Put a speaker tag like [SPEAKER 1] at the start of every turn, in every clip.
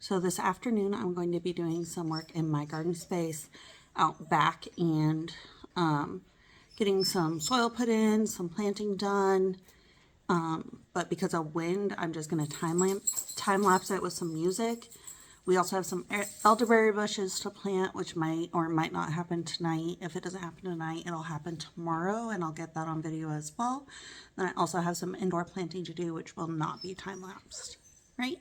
[SPEAKER 1] So this afternoon I'm going to be doing some work in my garden space out back and getting some soil put in, some planting done. But because of wind, I'm just going to time lapse it with some music. We also have some elderberry bushes to plant, which might or might not happen tonight. If it doesn't happen tonight, it'll happen tomorrow, and I'll get that on video as well. Then I also have some indoor planting to do, which will not be time lapsed, right?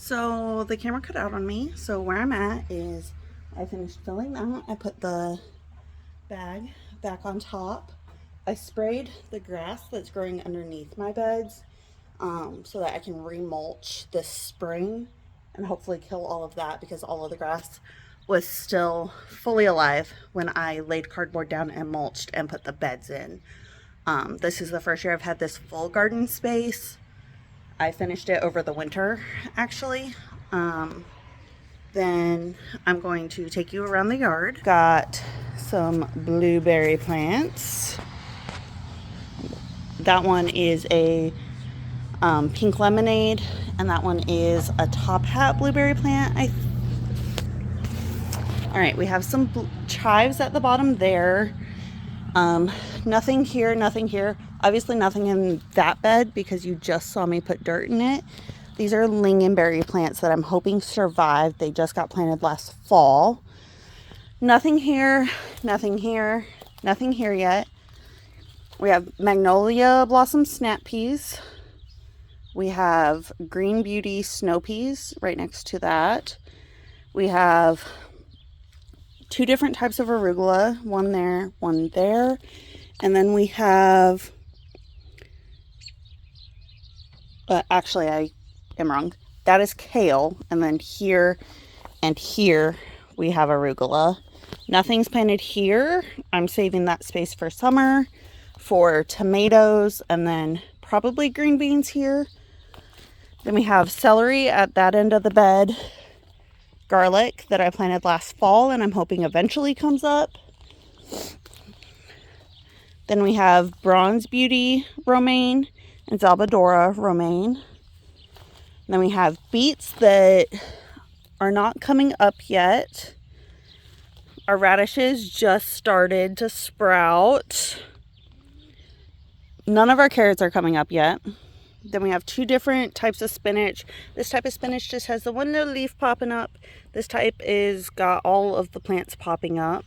[SPEAKER 1] So the camera cut out on me. So where I'm at is I finished filling that. I put the bag back on top. I sprayed the grass that's growing underneath my beds so that I can remulch this spring and hopefully kill all of that, because all of the grass was still fully alive when I laid cardboard down and mulched and put the beds in. This is the first year I've had this full garden space. I finished it over the winter, actually. Then I'm going to take you around the yard. Got some blueberry plants. That one is a pink lemonade, and that one is a top hat blueberry plant. All right, we have some chives at the bottom there. Nothing here, nothing here. Obviously nothing in that bed because you just saw me put dirt in it. These are lingonberry plants that I'm hoping survived. They just got planted last fall. Nothing here, nothing here, nothing here yet. We have magnolia blossom snap peas. We have green beauty snow peas right next to that. We have two different types of arugula, one there, one there. And then we have, actually I am wrong. That is kale. And then here and here we have arugula. Nothing's planted here. I'm saving that space for summer for tomatoes and then probably green beans here. Then we have celery at that end of the bed. Garlic that I planted last fall and I'm hoping eventually comes up. Then we have Bronze Beauty romaine and Salvadora romaine. And then we have beets that are not coming up yet. Our radishes just started to sprout. None of our carrots are coming up yet. Then we have two different types of spinach. This type of spinach just has the one little leaf popping up. This type is got all of the plants popping up.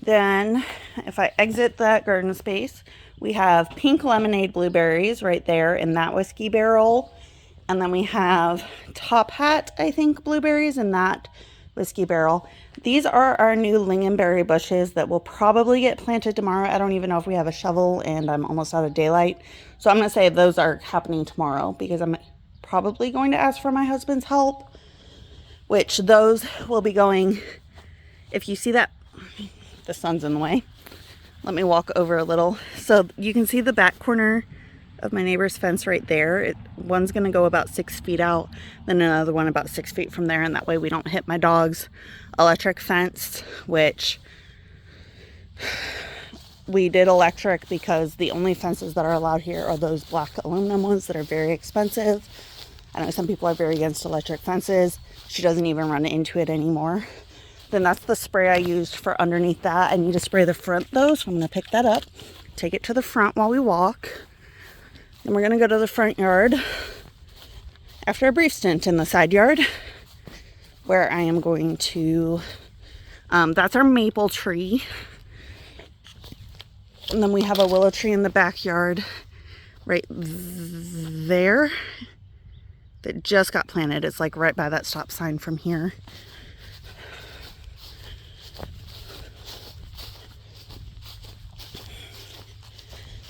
[SPEAKER 1] Then if I exit that garden space, we have pink lemonade blueberries right there in that whiskey barrel. And then we have top hat, I think, blueberries in that whiskey barrel. These are our new lingonberry bushes that will probably get planted tomorrow. I don't even know if we have a shovel and I'm almost out of daylight. So I'm going to say those are happening tomorrow because I'm probably going to ask for my husband's help, which those will be going, if you see that, the sun's in the way. Let me walk over a little. So you can see the back corner of my neighbor's fence right there. One's going to go about 6 feet out, then another one about 6 feet from there, and that way we don't hit my dog's electric fence, which we did electric because the only fences that are allowed here are those black aluminum ones that are very expensive. I know some people are very against electric fences. She doesn't even run into it anymore. Then that's the spray I used for underneath that. I need to spray the front though, so I'm going to pick that up, take it to the front while we walk. Then we're going to go to the front yard after a brief stint in the side yard where I am going to, that's our maple tree. And then we have a willow tree in the backyard right there that just got planted. It's like right by that stop sign from here.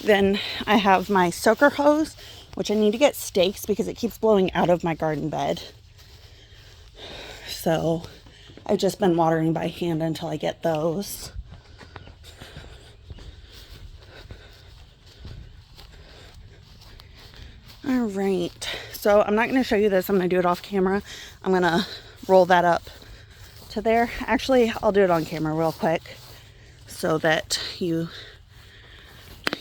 [SPEAKER 1] Then I have my soaker hose, which I need to get stakes because it keeps blowing out of my garden bed. So I've just been watering by hand until I get those. All right, so I'm not going to show you this. I'm going to do it off camera. I'm going to roll that up to there. Actually, I'll do it on camera real quick so that you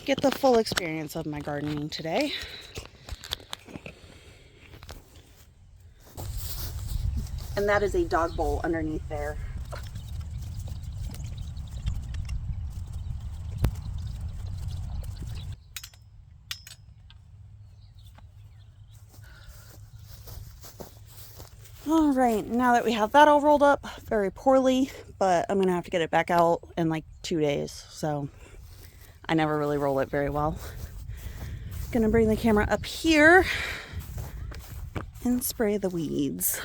[SPEAKER 1] get the full experience of my gardening today. And that is a dog bowl underneath there. All right, now that we have that all rolled up very poorly, but I'm gonna have to get it back out in like 2 days, so I never really roll it very well. gonna bring the camera up here and spray the weeds.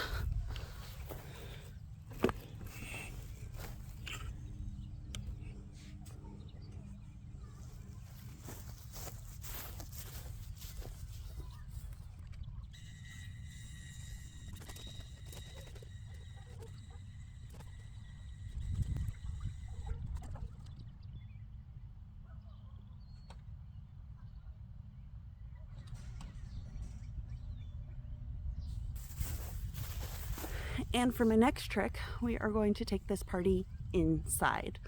[SPEAKER 1] And for my next trick, we are going to take this party inside.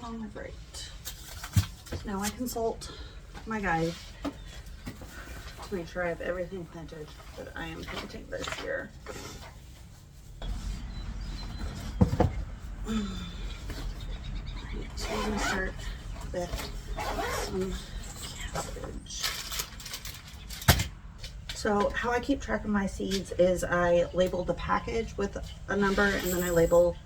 [SPEAKER 1] All right. Now I consult my guide to make sure I have everything planted that I am planting this year. Alright, so I'm going to start with some cabbage. So how I keep track of my seeds is I label the package with a number, and then I label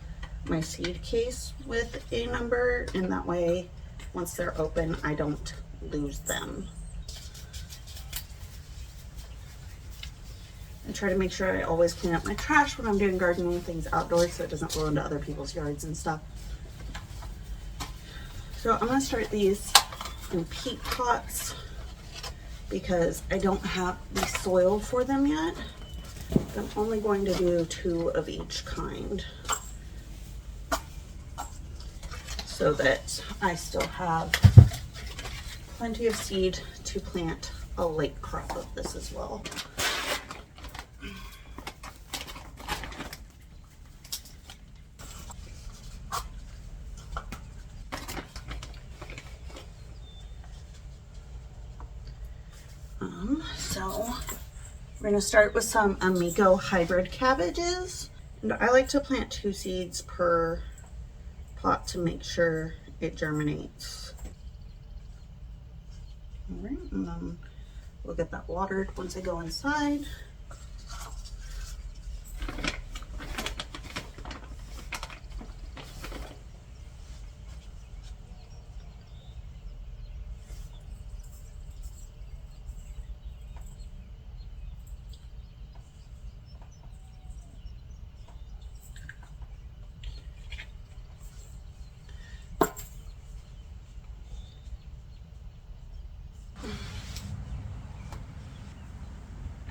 [SPEAKER 1] my seed case with a number, and that way once they're open I don't lose them. I try to make sure I always clean up my trash when I'm doing gardening things outdoors so it doesn't blow into other people's yards and stuff. So I'm going to start these in peat pots because I don't have the soil for them yet. I'm only going to do 2 of each kind so that I still have plenty of seed to plant a late crop of this as well. So we're going to start with some Amigo hybrid cabbages. And I like to plant 2 seeds per pot to make sure it germinates. All right, and then we'll get that watered once I go inside.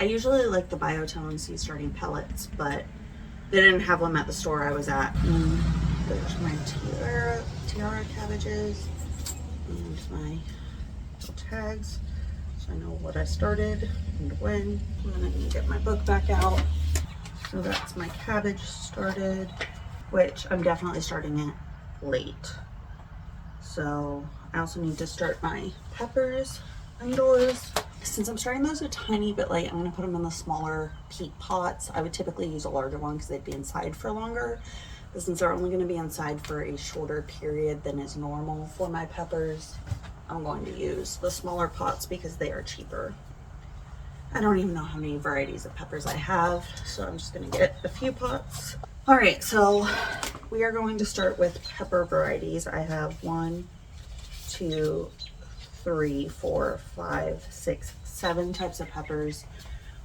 [SPEAKER 1] I usually like the Biotone seed starting pellets, but they didn't have them at the store I was at. And there's my tiara cabbages and my little tags, so I know what I started and when. And then I need to get my book back out. So that's my cabbage started, which I'm definitely starting it late. So I also need to start my peppers indoors. Since I'm starting those a tiny bit late, I'm going to put them in the smaller peat pots. I would typically use a larger one because they'd be inside for longer. But since they're only going to be inside for a shorter period than is normal for my peppers, I'm going to use the smaller pots because they are cheaper. I don't even know how many varieties of peppers I have, so I'm just going to get a few pots. All right, so we are going to start with pepper varieties. I have 1, 2, 3, 4, 5, 6, 7 types of peppers.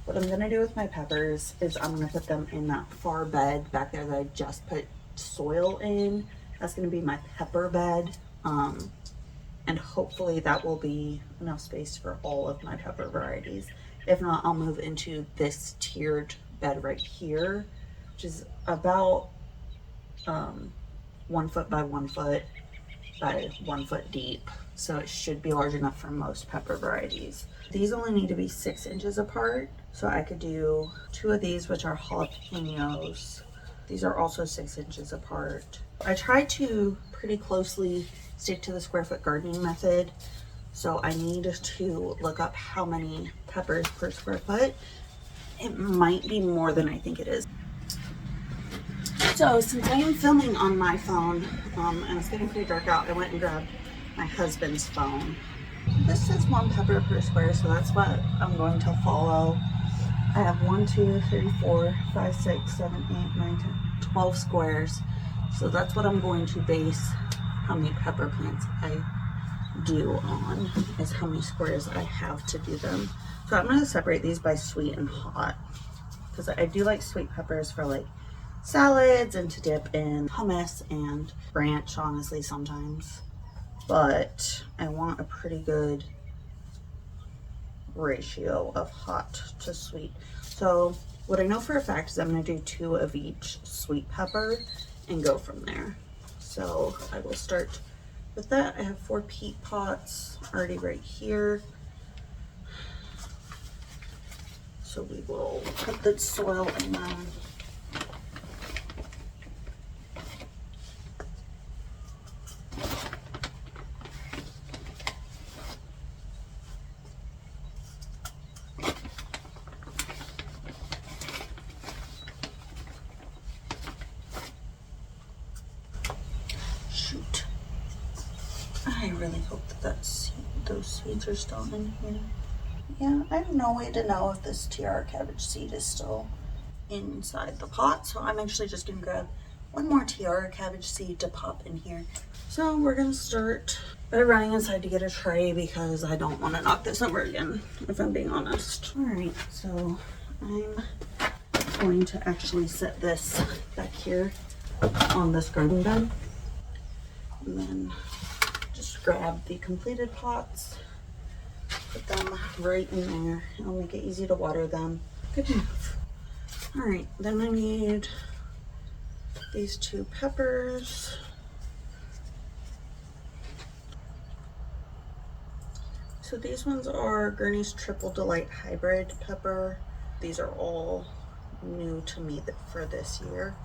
[SPEAKER 1] What I'm gonna do with my peppers is I'm gonna put them in that far bed back there that I just put soil in. That's gonna be my pepper bed. And hopefully that will be enough space for all of my pepper varieties. If not, I'll move into this tiered bed right here, which is about 1 foot by 1 foot by 1 foot deep. So it should be large enough for most pepper varieties. These only need to be 6 inches apart. So I could do 2 of these, which are jalapenos. These are also 6 inches apart. I try to pretty closely stick to the square foot gardening method. So I need to look up how many peppers per square foot. It might be more than I think it is. So since I am filming on my phone, and it's getting pretty dark out, I went and grabbed my husband's phone. This says 1 pepper per square, so that's what I'm going to follow. I have 1, 2, 3, 4, 5, 6, 7, 8, 9, 10, 12 squares. So that's what I'm going to base how many pepper plants I do on, is how many squares I have to do them. So I'm going to separate these by sweet and hot, because I do like sweet peppers for like salads and to dip in hummus and ranch, honestly, sometimes. But I want a pretty good ratio of hot to sweet. So what I know for a fact is I'm going to do 2 of each sweet pepper and go from there. So I will start with that. I have 4 peat pots already right here. So we will put the soil in them. Shoot. I really hope that those seeds are still in here. Yeah, I have no way to know if this tiara cabbage seed is still inside the pot, so I'm actually just gonna grab 1 more tiara cabbage seed to pop in here. So we're gonna start by running inside to get a tray, because I don't want to knock this over again, if I'm being honest. All right, so I'm going to actually set this back here on this garden bed, and then just grab the completed pots, put them right in there. It'll make it easy to water them. Good enough. All right, then I need these 2 peppers. So these ones are Gurney's Triple Delight Hybrid Pepper. These are all new to me for this year,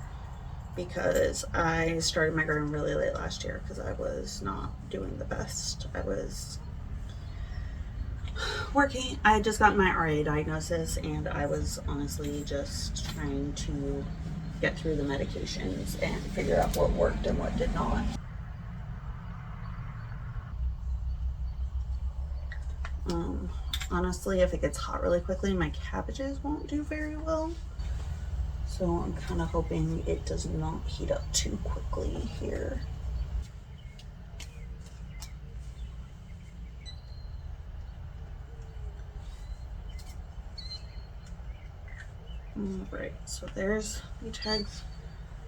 [SPEAKER 1] because I started my garden really late last year because I was not doing the best. I was working. I had just gotten my RA diagnosis, and I was honestly just trying to get through the medications and figure out what worked and what did not. Honestly, if it gets hot really quickly, my cabbages won't do very well. So I'm kind of hoping it does not heat up too quickly here. All right, so there's the tags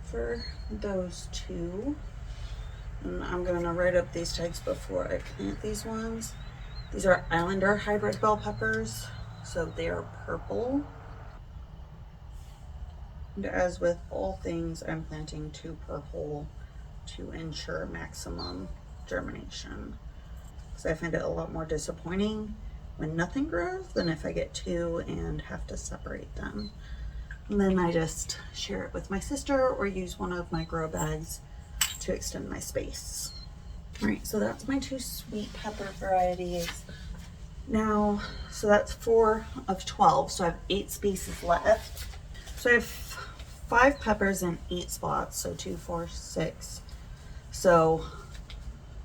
[SPEAKER 1] for those 2. And I'm gonna write up these tags before I plant these ones. These are Islander hybrid bell peppers, so they are purple. And as with all things, I'm planting 2 per hole to ensure maximum germination, because I find it a lot more disappointing when nothing grows than if I get 2 and have to separate them. And then I just share it with my sister or use one of my grow bags to extend my space. All right, so that's my 2 sweet pepper varieties. Now, so that's 4 of 12, so I have 8 spaces left. So I have 5 peppers in 8 spots, so 2, 4, 6. So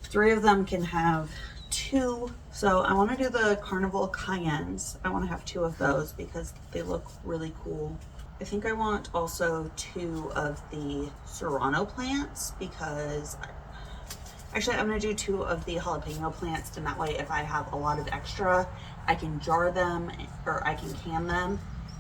[SPEAKER 1] 3 of them can have 2. So I want to do the Carnival Cayennes. I want to have 2 of those because they look really cool. I think I want also 2 of the Serrano plants, because actually I'm going to do 2 of the jalapeno plants, and that way if I have a lot of extra, I can jar them or I can can them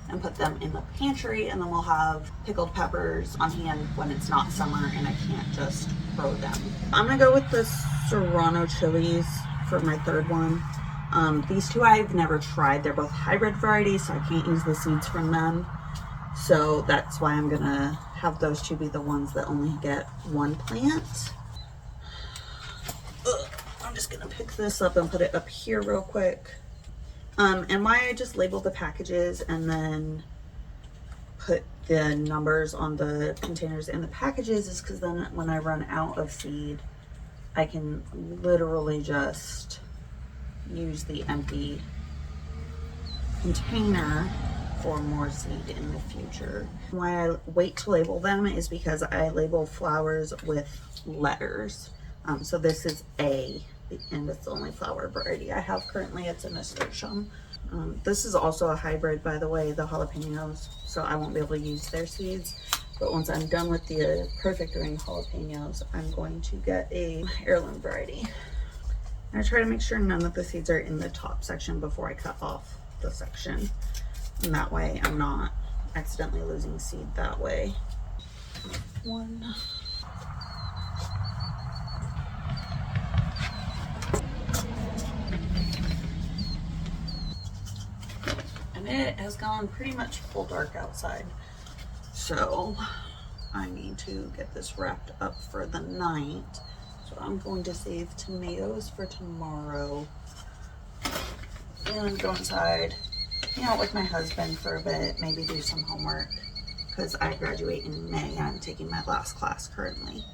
[SPEAKER 1] and put them in the pantry, and then we'll have pickled peppers on hand when it's not summer and I can't just grow them. I'm going to go with the Serrano chilies for my 3rd one. These 2 I've never tried. They're both hybrid varieties, so I can't use the seeds from them. So that's why I'm gonna have those 2 be the ones that only get 1 plant. I'm just gonna pick this up and put it up here real quick. And why I just labeled the packages and then put the numbers on the containers and the packages is because then when I run out of seed, I can literally just use the empty container for more seed in the future. Why I wait to label them is because I label flowers with letters. So this is A, and it's the only flower variety I have currently. It's a nasturtium. This is also a hybrid, by the way, the jalapenos, so I won't be able to use their seeds. But once I'm done with the perfect ring jalapenos, I'm going to get a heirloom variety. And I try to make sure none of the seeds are in the top section before I cut off the section. And that way I'm not accidentally losing seed that way. One. And it has gone pretty much full dark outside. So I need to get this wrapped up for the night. So I'm going to save tomatoes for tomorrow and go inside, hang out with my husband for a bit, maybe do some homework because I graduate in May. I'm taking my last class currently.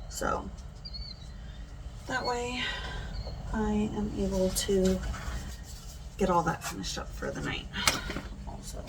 [SPEAKER 1] So that way I am able to get all that finished up for the night also.